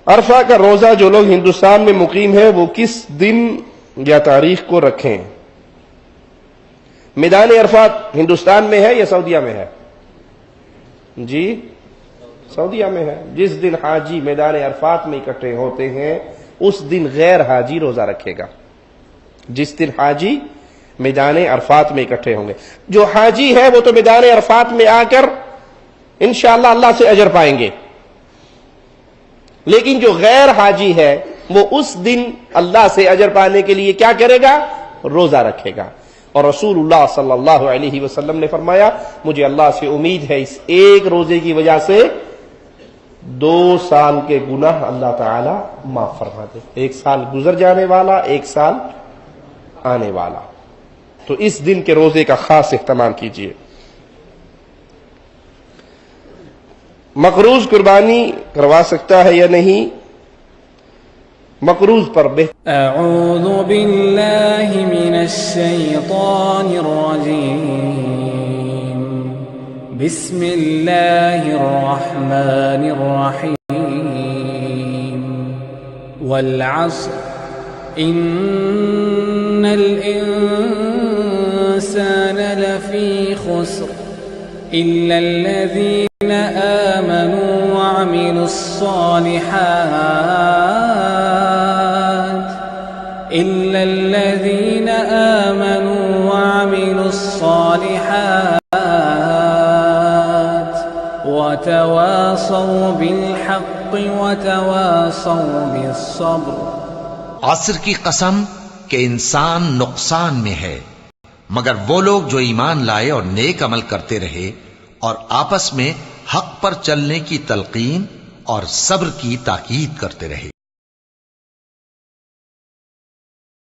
عرفہ کا روزہ جو لوگ ہندوستان میں مقیم ہے وہ کس دن یا تاریخ کو رکھیں؟ میدان عرفات ہندوستان میں ہے یا سعودیہ میں ہے؟ جی سعودیہ میں ہے. جس دن حاجی میدان عرفات میں اکٹھے ہوتے ہیں اس دن غیر حاجی روزہ رکھے گا. جس دن حاجی میدان عرفات میں اکٹھے ہوں گے. جو حاجی ہے وہ تو میدان عرفات میں آ کر انشاءاللہ اللہ سے اجر پائیں گے، لیکن جو غیر حاجی ہے وہ اس دن اللہ سے اجر پانے کے لیے کیا کرے گا؟ روزہ رکھے گا. اور رسول اللہ صلی اللہ علیہ وسلم نے فرمایا مجھے اللہ سے امید ہے اس ایک روزے کی وجہ سے 2 سال کے گناہ اللہ تعالی معاف فرما دے. 1 سال گزر جانے والا، 1 سال آنے والا. تو اس دن کے روزے کا خاص اہتمام کیجیے. مقروض قربانی کروا سکتا ہے یا نہیں؟ مقروض پر اعوذ باللہ من الشیطان الرجیم بسم اللہ الرحمن الرحیم والعصر ان الانسان لفی خسر الا الذین آمنوا وعملوا الصالحات إلا الذين آمنوا وعملوا الصالحات وتواصوا بالحق وتواصوا بالصبر. عصر کی قسم کہ انسان نقصان میں ہے مگر وہ لوگ جو ایمان لائے اور نیک عمل کرتے رہے اور آپس میں حق پر چلنے کی تلقین اور صبر کی تاکید کرتے رہے.